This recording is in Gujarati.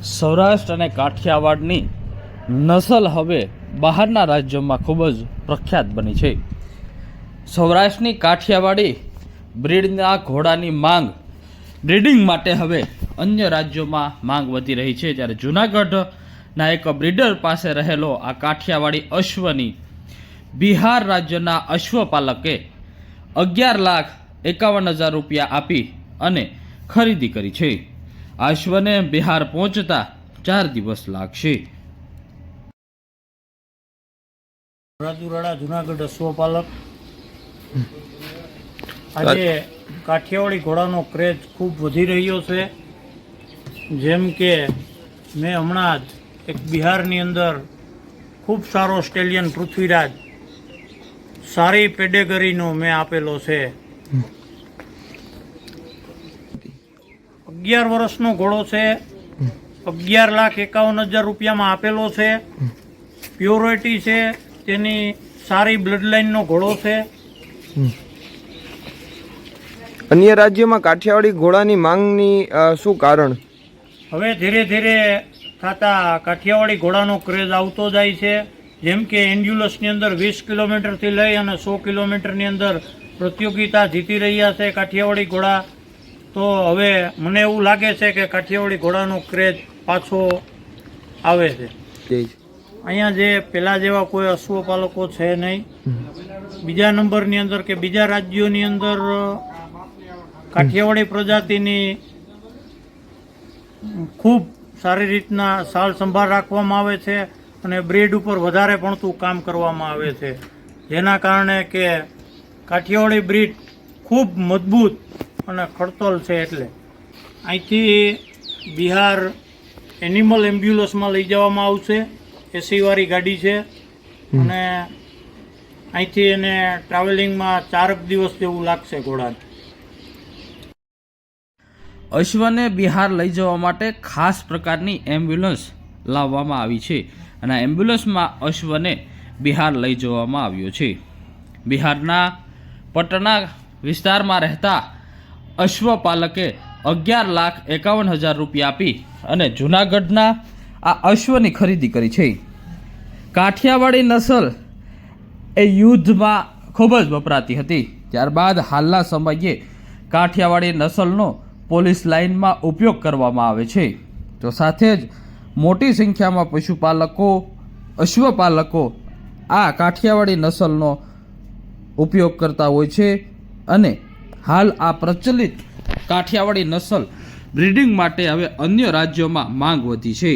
સૌરાષ્ટ્ર અને કાઠિયાવાડની નસલ હવે બહારના રાજ્યોમાં ખૂબ જ પ્રખ્યાત બની છે. સૌરાષ્ટ્રની કાઠિયાવાડી બ્રીડના ઘોડાની માંગ બ્રીડિંગ માટે હવે અન્ય રાજ્યોમાં માંગ વધી રહી છે. જ્યારે જૂનાગઢના એક બ્રીડર પાસે રહેલો આ કાઠિયાવાડી અશ્વની બિહાર રાજ્યના અશ્વપાલકે 11,51,000 રૂપિયા આપી અને ખરીદી કરી છે. આ અશ્વને બિહાર પહોંચતા 4 દિવસ લાગશે. રાજુરાડા જૂનાગઢ અશ્વપાલક. આજે કાઠિયાવાડી ઘોડાનો ક્રેઝ ખૂબ વધી રહ્યો છે. જેમ કે મેં હમણાં જ એક બિહારની અંદર ખૂબ સારો સ્ટેલિયન પૃથ્વીરાજ સારી પેડેગરીનો મેં આપેલો છે. 11 વર્ષનો ઘોડો છે. 11,51,000 રૂપિયામાં આપેલો છે. પ્યોરિટી છે તેની, સારી બ્લડ લાઇનનો ઘોડો છે. અન્ય રાજ્યોમાં કાઠિયાવાડી ઘોડાની માંગની શું કારણ? હવે ધીરે ધીરે થતા કાઠિયાવાડી ઘોડાનો ક્રેઝ આવતો જાય છે. જેમ કે એન્ડ્યુલસની અંદર 20 કિલોમીટરથી લઈ અને 100 કિલોમીટરની અંદર પ્રતિયોગિતા જીતી રહ્યા છે કાઠિયાવાડી ઘોડા. તો હવે મને એવું લાગે છે કે કાઠિયાવાડી ઘોડાનો ક્રેઝ પાછો આવે છે. અહીંયા જે પેલા જેવા કોઈ અશ્વપાલકો છે નહીં. બીજા નંબરની અંદર કે બીજા રાજ્યોની અંદર કાઠિયાવાડી પ્રજાતિની ખૂબ સારી રીતના સાળ સંભાળ રાખવામાં આવે છે અને બ્રીડ ઉપર વધારે પડતું કામ કરવામાં આવે છે. જેના કારણે કે કાઠિયાવાડી બ્રીડ ખૂબ મજબૂત અને ખડતલ છે. એટલે અહીંથી બિહાર એનિમલ એમ્બ્યુલન્સમાં લઈ જવામાં આવશે. એસીવાળી ગાડી છે અને અહીંથી એને ટ્રાવેલિંગમાં 4 દિવસ જેવું લાગશે ઘોડાને. અશ્વને બિહાર લઈ જવા માટે ખાસ પ્રકારની એમ્બ્યુલન્સ લાવવામાં આવી છે અને આ એમ્બ્યુલન્સમાં અશ્વને બિહાર લઈ જવામાં આવ્યો છે. બિહારના પટના વિસ્તારમાં રહેતા અશ્વપાલકે 11,51,000 રૂપિયા આપી અને જૂનાગઢના આ અશ્વની ખરીદી કરી છે. કાઠિયાવાડી નસલ એ યુદ્ધમાં ખૂબ જ વપરાતી હતી. ત્યારબાદ હાલના સમયે કાઠિયાવાડી નસલનો પોલીસ લાઇનમાં ઉપયોગ કરવામાં આવે છે. તો સાથે જ મોટી સંખ્યામાં પશુપાલકો, અશ્વપાલકો આ કાઠિયાવાડી નસલનો ઉપયોગ કરતા હોય છે અને હાલ આ પ્રચલિત કાઠિયાવાડી નસલ બ્રીડિંગ માટે હવે અન્ય રાજ્યોમાં માંગ વધી છે.